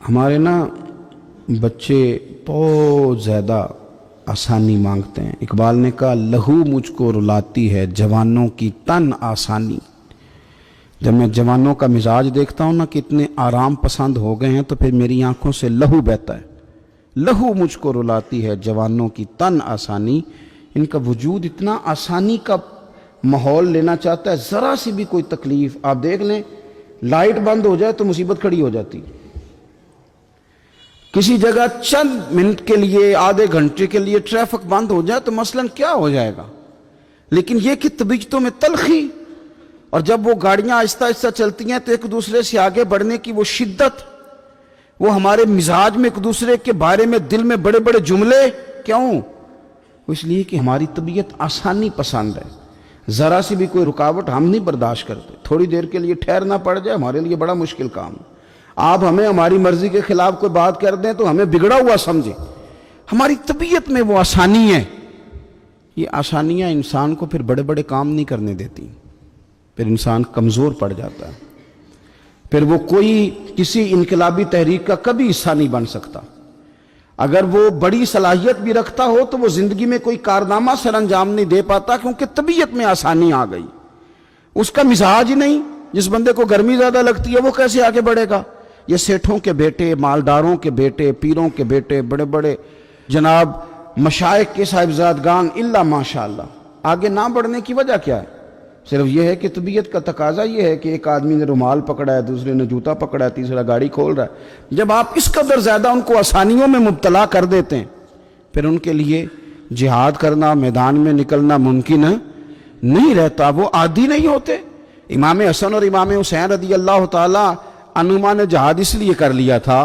ہمارے نا بچے بہت زیادہ آسانی مانگتے ہیں۔ اقبال نے کہا لہو مجھ کو رلاتی ہے جوانوں کی تن آسانی۔ جب میں جوانوں کا مزاج دیکھتا ہوں نا کہ اتنے آرام پسند ہو گئے ہیں تو پھر میری آنکھوں سے لہو بہتا ہے۔ لہو مجھ کو رلاتی ہے جوانوں کی تن آسانی۔ ان کا وجود اتنا آسانی کا ماحول لینا چاہتا ہے، ذرا سی بھی کوئی تکلیف آپ دیکھ لیں، لائٹ بند ہو جائے تو مصیبت کھڑی ہو جاتی۔ کسی جگہ چند منٹ کے لیے، آدھے گھنٹے کے لیے ٹریفک بند ہو جائے تو مثلاً کیا ہو جائے گا، لیکن یہ کہ طبیعتوں میں تلخی، اور جب وہ گاڑیاں آہستہ آہستہ چلتی ہیں تو ایک دوسرے سے آگے بڑھنے کی وہ شدت، وہ ہمارے مزاج میں ایک دوسرے کے بارے میں دل میں بڑے بڑے جملے، کیوں؟ اس لیے کہ ہماری طبیعت آسانی پسند ہے، ذرا سی بھی کوئی رکاوٹ ہم نہیں برداشت کرتے، تھوڑی دیر کے لیے ٹھہرنا پڑ جائے ہمارے لیے بڑا مشکل کام ہے۔ آپ ہمیں ہماری مرضی کے خلاف کوئی بات کر دیں تو ہمیں بگڑا ہوا سمجھیں، ہماری طبیعت میں وہ آسانی ہے۔ یہ آسانیاں انسان کو پھر بڑے بڑے کام نہیں کرنے دیتی، پھر انسان کمزور پڑ جاتا ہے، پھر وہ کوئی کسی انقلابی تحریک کا کبھی حصہ نہیں بن سکتا۔ اگر وہ بڑی صلاحیت بھی رکھتا ہو تو وہ زندگی میں کوئی کارنامہ سر انجام نہیں دے پاتا، کیونکہ طبیعت میں آسانی آ گئی، اس کا مزاج ہی نہیں۔ جس بندے کو گرمی زیادہ لگتی ہے وہ کیسے آگے بڑھے گا؟ یہ سیٹھوں کے بیٹے، مالداروں کے بیٹے، پیروں کے بیٹے، بڑے بڑے جناب مشائخ کے صاحبزادگان، الا ماشاءاللہ، آگے نہ بڑھنے کی وجہ کیا ہے؟ صرف یہ ہے کہ طبیعت کا تقاضا یہ ہے کہ ایک آدمی نے رومال پکڑا ہے، دوسرے نے جوتا پکڑا ہے، تیسرا گاڑی کھول رہا ہے۔ جب آپ اس قدر زیادہ ان کو آسانیوں میں مبتلا کر دیتے ہیں، پھر ان کے لیے جہاد کرنا، میدان میں نکلنا ممکن نہیں رہتا، وہ عادی نہیں ہوتے۔ امام حسن اور امام حسین رضی اللہ تعالی عنہما نے جہاد اس لیے کر لیا تھا،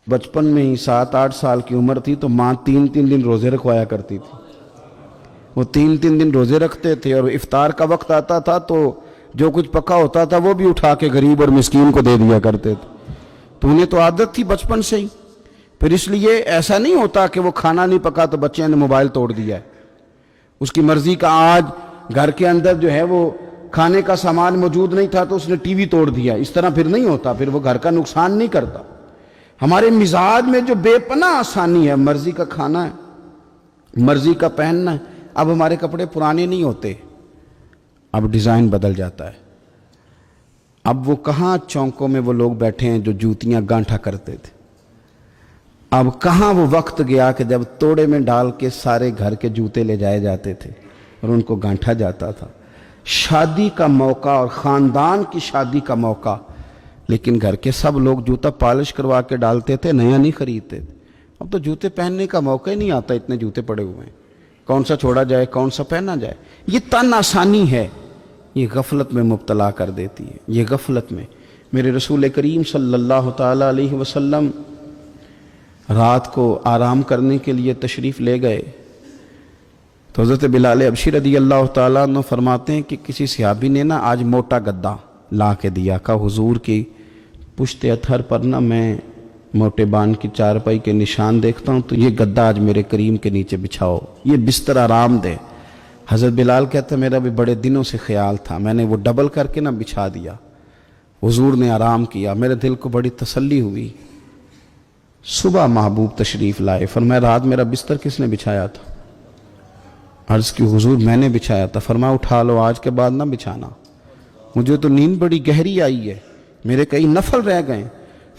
بچپن میں ہی 7-8 سال کی عمر تھی تو ماں 3 دن روزے رکھوایا کرتی تھی، وہ 3 دن روزے رکھتے تھے، اور افطار کا وقت آتا تھا تو جو کچھ پکا ہوتا تھا وہ بھی اٹھا کے غریب اور مسکین کو دے دیا کرتے تھے، تو انہیں تو عادت تھی بچپن سے ہی۔ پھر اس لیے ایسا نہیں ہوتا کہ وہ کھانا نہیں پکا تو بچے نے موبائل توڑ دیا ہے، اس کی مرضی کا آج گھر کے اندر جو ہے وہ کھانے کا سامان موجود نہیں تھا تو اس نے ٹی وی توڑ دیا، اس طرح پھر نہیں ہوتا، پھر وہ گھر کا نقصان نہیں کرتا۔ ہمارے مزاج میں جو بے پناہ آسانی ہے، مرضی کا کھانا ہے، مرضی کا پہننا ہے۔ اب ہمارے کپڑے پرانے نہیں ہوتے، اب ڈیزائن بدل جاتا ہے۔ اب وہ کہاں چونکوں میں وہ لوگ بیٹھے ہیں جو جوتیاں گانٹھا کرتے تھے، اب کہاں وہ وقت گیا کہ جب توڑے میں ڈال کے سارے گھر کے جوتے لے جائے جاتے تھے اور ان کو گانٹھا جاتا تھا۔ شادی کا موقع اور خاندان کی شادی کا موقع، لیکن گھر کے سب لوگ جوتا پالش کروا کے ڈالتے تھے، نیا نہیں خریدتے تھے۔ اب تو جوتے پہننے کا موقع ہی نہیں آتا، اتنے جوتے پڑے ہوئے ہیں، کون سا چھوڑا جائے، کون سا پہنا جائے۔ یہ تن آسانی ہے، یہ غفلت میں مبتلا کر دیتی ہے، یہ غفلت میں۔ میرے رسول کریم صلی اللہ تعالی علیہ وسلم رات کو آرام کرنے کے لیے تشریف لے گئے تو حضرت بلال حبشی رضی اللہ تعالیٰ عنہ فرماتے ہیں کہ کسی صحابی نے نا آج موٹا گدا لا کے دیا، کہا حضور کی پشت اتھر پر نا میں موٹے بان کی چارپائی کے نشان دیکھتا ہوں، تو یہ گدا آج میرے کریم کے نیچے بچھاؤ، یہ بستر آرام دے۔ حضرت بلال کہتے ہیں میرا بھی بڑے دنوں سے خیال تھا، میں نے وہ ڈبل کر کے نا بچھا دیا، حضور نے آرام کیا، میرے دل کو بڑی تسلی ہوئی۔ صبح محبوب تشریف لائے، فرمایا رات میرا بستر کس نے بچھایا تھا؟ عرض کی حضور میں نے بچھایا تھا۔ فرمایا اٹھا لو، آج کے بعد نہ بچھانا، مجھے تو نیند بڑی گہری آئی ہے، میرے کئی نفل رہ گئے۔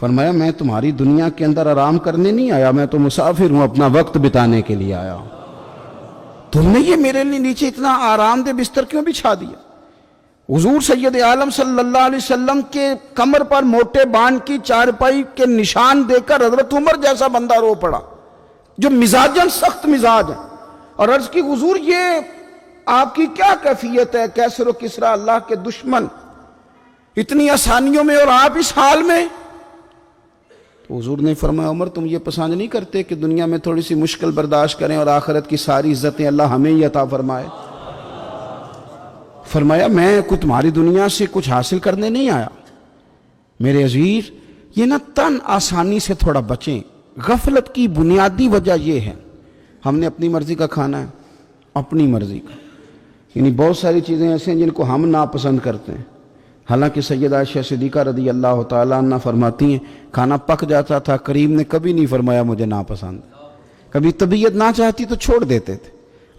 فرمایا میں تمہاری دنیا کے اندر آرام کرنے نہیں آیا، میں تو مسافر ہوں، اپنا وقت بتانے کے لیے آیا ہوں، تم نے یہ میرے لیے نیچے اتنا آرام دہ بستر کیوں بچھا دیا؟ حضور سید عالم صلی اللہ علیہ وسلم کے کمر پر موٹے بان کی چارپائی کے نشان دے کر حضرت عمر جیسا بندہ رو پڑا جو مزاجن سخت مزاج ہے، اور عرض کی حضور یہ آپ کی کیا کیفیت ہے؟ کیسر و کسرا اللہ کے دشمن اتنی آسانیوں میں اور آپ اس حال میں؟ تو حضور نے فرمایا عمر تم یہ پسند نہیں کرتے کہ دنیا میں تھوڑی سی مشکل برداشت کریں اور آخرت کی ساری عزتیں اللہ ہمیں ہی عطا فرمائے؟ فرمایا میں کچھ تمہاری دنیا سے کچھ حاصل کرنے نہیں آیا۔ میرے عزیز یہ نہ تن آسانی سے تھوڑا بچیں۔ غفلت کی بنیادی وجہ یہ ہے ہم نے اپنی مرضی کا کھانا ہے، اپنی مرضی کا، یعنی بہت ساری چیزیں ایسے ہیں جن کو ہم ناپسند کرتے ہیں، حالانکہ سیدہ عائشہ صدیقہ رضی اللہ تعالیٰ عنہ فرماتی ہیں کھانا پک جاتا تھا، کریم نے کبھی نہیں فرمایا مجھے ناپسند، کبھی طبیعت نہ چاہتی تو چھوڑ دیتے تھے،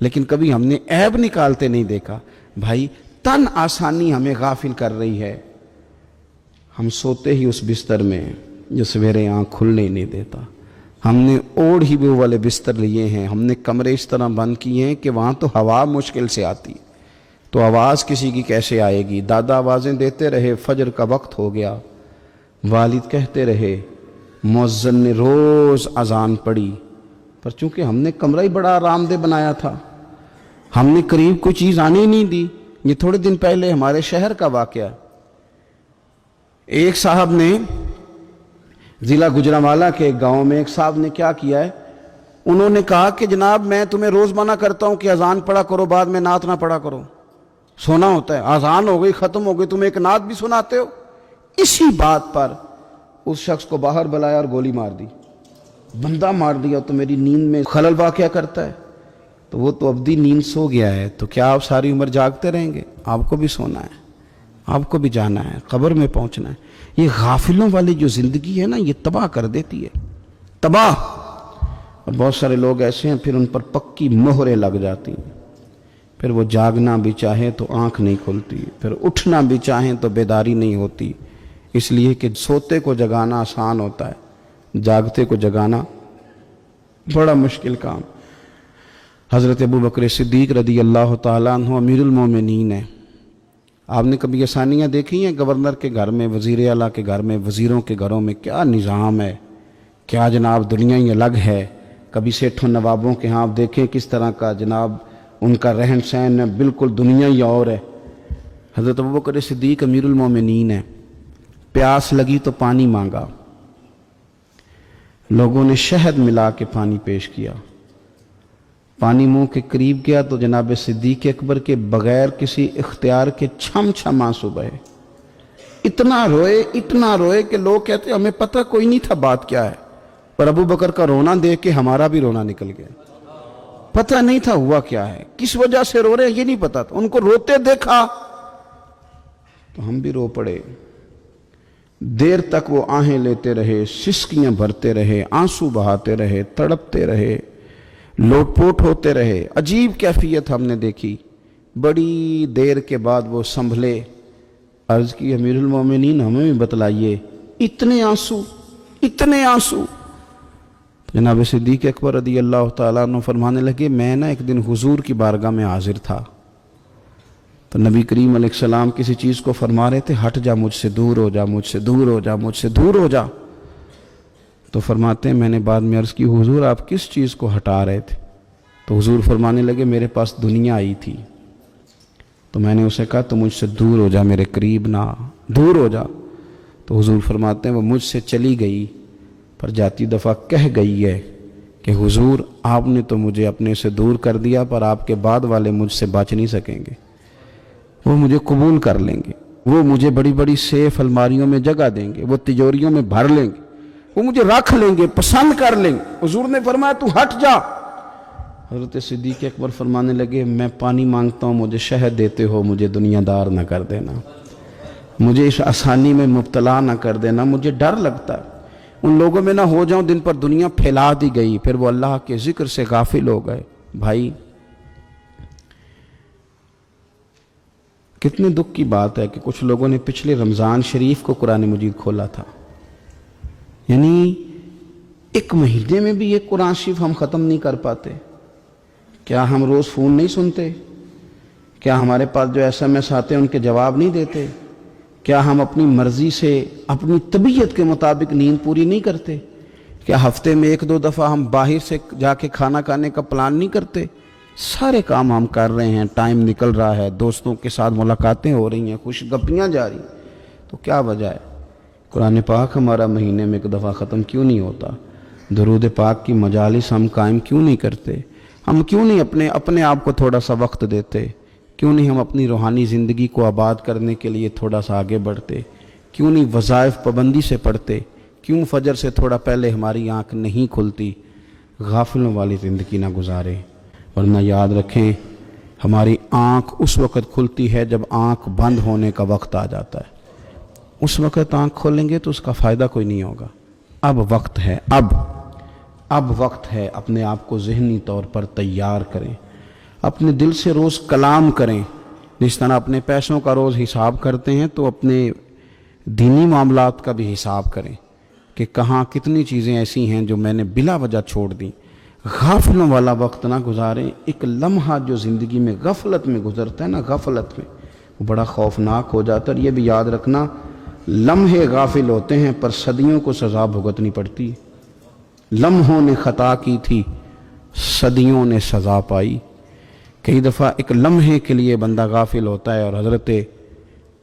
لیکن کبھی ہم نے عیب نکالتے نہیں دیکھا۔ بھائی تن آسانی ہمیں غافل کر رہی ہے، ہم سوتے ہی اس بستر میں جو سویرے آنکھ کھلنے نہیں دیتا، ہم نے اوڑھ ہی وہ والے بستر لیے ہیں، ہم نے کمرے اس طرح بند کیے ہیں کہ وہاں تو ہوا مشکل سے آتی، تو آواز کسی کی کیسے آئے گی؟ دادا آوازیں دیتے رہے، فجر کا وقت ہو گیا، والد کہتے رہے، مؤذن نے روز اذان پڑھی، پر چونکہ ہم نے کمرہ ہی بڑا آرام دہ بنایا تھا، ہم نے قریب کوئی چیز آنے ہی نہیں دی۔ یہ تھوڑے دن پہلے ہمارے شہر کا واقعہ، ایک صاحب نے ضلع گجرانوالہ کے ایک گاؤں میں ایک صاحب نے کیا کیا ہے، انہوں نے کہا کہ جناب میں تمہیں روز منع کرتا ہوں کہ اذان پڑھا کرو، بعد میں نعت نہ پڑھا کرو، سونا ہوتا ہے، اذان ہو گئی ختم ہو گئی، تم ایک نعت بھی سناتے ہو۔ اسی بات پر اس شخص کو باہر بلایا اور گولی مار دی، بندہ مار دیا تو میری نیند میں خلل واقع کرتا ہے، تو وہ تو ابدی نیند سو گیا ہے، تو کیا آپ ساری عمر جاگتے رہیں گے؟ آپ کو بھی سونا ہے، آپ کو بھی جانا ہے، قبر میں پہنچنا ہے۔ یہ غافلوں والی جو زندگی ہے نا، یہ تباہ کر دیتی ہے، تباہ۔ اور بہت سارے لوگ ایسے ہیں پھر ان پر پکی مہریں لگ جاتی ہیں، پھر وہ جاگنا بھی چاہے تو آنکھ نہیں کھلتی، پھر اٹھنا بھی چاہیں تو بیداری نہیں ہوتی، اس لیے کہ سوتے کو جگانا آسان ہوتا ہے، جاگتے کو جگانا بڑا مشکل کام۔ حضرت ابو بکر صدیق رضی اللہ تعالیٰ عنہ امیر المومنین ہیں، آپ نے کبھی آسانیاں دیکھی ہیں؟ گورنر کے گھر میں، وزیر اعلیٰ کے گھر میں، وزیروں کے گھروں میں کیا نظام ہے، کیا جناب دنیا ہی الگ ہے۔ کبھی سیٹھوں نوابوں کے ہاں آپ دیکھیں کس طرح کا جناب ان کا رہن سہن ہے، بالکل دنیا ہی اور ہے۔ حضرت ابوبکر صدیق امیر المومنین ہیں، پیاس لگی تو پانی مانگا، لوگوں نے شہد ملا کے پانی پیش کیا، پانی منہ کے قریب گیا تو جناب صدیق اکبر کے بغیر کسی اختیار کے چھم چھم آنسو بہے، اتنا روئے کہ لوگ کہتے ہمیں پتہ کوئی نہیں تھا بات کیا ہے، پر ابو بکر کا رونا دیکھ کے ہمارا بھی رونا نکل گیا، پتہ نہیں تھا ہوا کیا ہے، کس وجہ سے رو رہے ہیں یہ نہیں پتا تھا، ان کو روتے دیکھا تو ہم بھی رو پڑے۔ دیر تک وہ آہیں لیتے رہے، سسکیاں بھرتے رہے، آنسو بہاتے رہے، تڑپتے رہے، لوٹ پوٹ ہوتے رہے، عجیب کیفیت ہم نے دیکھی۔ بڑی دیر کے بعد وہ سنبھلے، عرض کی امیر المومنین ہمیں بھی بتلائیے، اتنے آنسو۔ جناب صدیق اکبر رضی اللہ تعالیٰ عنہ فرمانے لگے میں ایک دن حضور کی بارگاہ میں حاضر تھا، تو نبی کریم علیہ السلام کسی چیز کو فرما رہے تھے، ہٹ جا مجھ سے دور ہو جا، مجھ سے دور ہو جا، مجھ سے دور ہو جا، تو فرماتے ہیں میں نے بعد میں عرض کی حضور آپ کس چیز کو ہٹا رہے تھے؟ تو حضور فرمانے لگے میرے پاس دنیا آئی تھی، تو میں نے اسے کہا تو مجھ سے دور ہو جا، میرے قریب نہ، دور ہو جا۔ تو حضور فرماتے ہیں وہ مجھ سے چلی گئی، پر جاتی دفعہ کہہ گئی ہے کہ حضور آپ نے تو مجھے اپنے سے دور کر دیا، پر آپ کے بعد والے مجھ سے بچ نہیں سکیں گے، وہ مجھے قبول کر لیں گے، وہ مجھے بڑی بڑی سیف الماریوں میں جگہ دیں گے، وہ تجوریوں میں بھر لیں گے، وہ مجھے رکھ لیں گے، پسند کر لیں گے۔ حضور نے فرمایا تو ہٹ جا۔ حضرت صدیق اکبر فرمانے لگے میں پانی مانگتا ہوں، مجھے شہد دیتے ہو، مجھے دنیا دار نہ کر دینا، مجھے اس آسانی میں مبتلا نہ کر دینا، مجھے ڈر لگتا ہے ان لوگوں میں نہ ہو جاؤں جن پر دنیا پھیلا دی گئی، پھر وہ اللہ کے ذکر سے غافل ہو گئے۔ بھائی کتنے دکھ کی بات ہے کہ کچھ لوگوں نے پچھلے رمضان شریف کو قرآن مجید کھولا تھا، یعنی ایک مہینے میں بھی ایک قرآن شریف ہم ختم نہیں کر پاتے۔ کیا ہم روز فون نہیں سنتے؟ کیا ہمارے پاس جو SMS آتے ہیں ان کے جواب نہیں دیتے؟ کیا ہم اپنی مرضی سے اپنی طبیعت کے مطابق نیند پوری نہیں کرتے؟ کیا ہفتے میں 1-2 دفعہ ہم باہر سے جا کے کھانا کھانے کا پلان نہیں کرتے؟ سارے کام ہم کر رہے ہیں، ٹائم نکل رہا ہے، دوستوں کے ساتھ ملاقاتیں ہو رہی ہیں، خوش گپیاں جاری ہیں، تو کیا وجہ ہے؟ قرآن پاک ہمارا مہینے میں 1 دفعہ ختم کیوں نہیں ہوتا؟ درود پاک کی مجالس ہم قائم کیوں نہیں کرتے؟ ہم کیوں نہیں اپنے آپ کو تھوڑا سا وقت دیتے؟ کیوں نہیں ہم اپنی روحانی زندگی کو آباد کرنے کے لیے تھوڑا سا آگے بڑھتے؟ کیوں نہیں وظائف پابندی سے پڑھتے؟ کیوں فجر سے تھوڑا پہلے ہماری آنکھ نہیں کھلتی؟ غافلوں والی زندگی نہ گزارے، ورنہ یاد رکھیں ہماری آنکھ اس وقت کھلتی ہے جب آنکھ بند ہونے کا وقت آ جاتا ہے۔ اس وقت آنکھ کھولیں گے تو اس کا فائدہ کوئی نہیں ہوگا۔ اب وقت ہے، اب وقت ہے، اپنے آپ کو ذہنی طور پر تیار کریں، اپنے دل سے روز کلام کریں۔ جس طرح اپنے پیسوں کا روز حساب کرتے ہیں تو اپنے دینی معاملات کا بھی حساب کریں کہ کہاں کتنی چیزیں ایسی ہیں جو میں نے بلا وجہ چھوڑ دیں۔ غافلوں والا وقت نہ گزاریں۔ ایک لمحہ جو زندگی میں غفلت میں گزرتا ہے نا، غفلت میں، وہ بڑا خوفناک ہو جاتا ہے۔ اور یہ بھی یاد رکھنا، لمحے غافل ہوتے ہیں پر صدیوں کو سزا بھگتنی پڑتی ہے۔ لمحوں نے خطا کی تھی، صدیوں نے سزا پائی۔ کئی دفعہ ایک لمحے کے لیے بندہ غافل ہوتا ہے، اور حضرت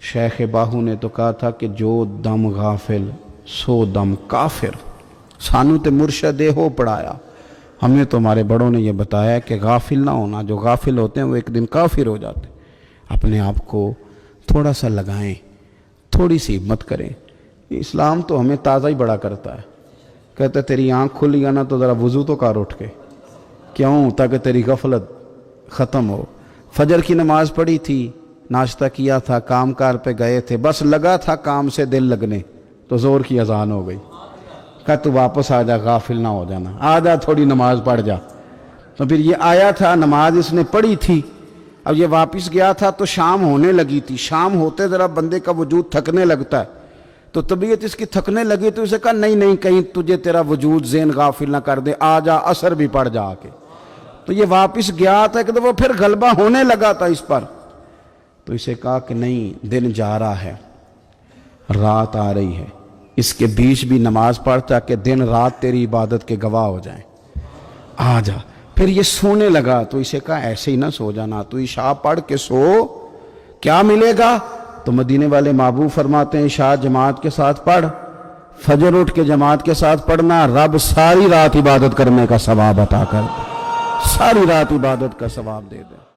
شیخ باہو نے تو کہا تھا کہ جو دم غافل سو دم کافر۔ سانو تے مرشد ہو پڑھایا، ہمیں تو ہمارے بڑوں نے یہ بتایا کہ غافل نہ ہونا، جو غافل ہوتے ہیں وہ ایک دن کافر ہو جاتے ہیں۔ اپنے آپ کو تھوڑا سا لگائیں، تھوڑی سی ہمت کریں۔ اسلام تو ہمیں تازہ ہی بڑا کرتا ہے، کہتا ہے تیری آنکھ کھلی گا نا تو ذرا وضو تو کر اٹھ کے، کیوں؟ تاکہ تیری غفلت ختم ہو۔ فجر کی نماز پڑھی تھی، ناشتہ کیا تھا، کام کار پہ گئے تھے، بس لگا تھا کام سے دل لگنے تو زور کی اذان ہو گئی، کہا تو واپس آ جا، غافل نہ ہو جانا، آ جا تھوڑی نماز پڑھ جا۔ تو پھر یہ آیا تھا، نماز اس نے پڑھی تھی، اب یہ واپس گیا تھا تو شام ہونے لگی تھی۔ شام ہوتے ذرا بندے کا وجود تھکنے لگتا ہے، تو طبیعت اس کی تھکنے لگی تو اسے کہا نہیں کہیں تجھے تیرا وجود ذہن غافل نہ کر دے، آ جا عصر بھی پڑھ جا کے۔ تو یہ واپس گیا تھا کہ وہ پھر غلبہ ہونے لگا تھا اس پر، تو اسے کہا کہ نہیں، دن جا رہا ہے، رات آ رہی ہے، اس کے بیچ بھی نماز پڑھ تاکہ دن رات تیری عبادت کے گواہ ہو جائیں، آ جا۔ پھر یہ سونے لگا تو اسے کہا ایسے ہی نہ سو جانا، تو عشاء پڑھ کے سو، کیا ملے گا؟ تو مدینے والے محبوب فرماتے ہیں عشاء جماعت کے ساتھ پڑھ، فجر اٹھ کے جماعت کے ساتھ پڑھنا، رب ساری رات عبادت کرنے کا ثواب عطا کر دے، ساری رات عبادت کا ثواب دے دے۔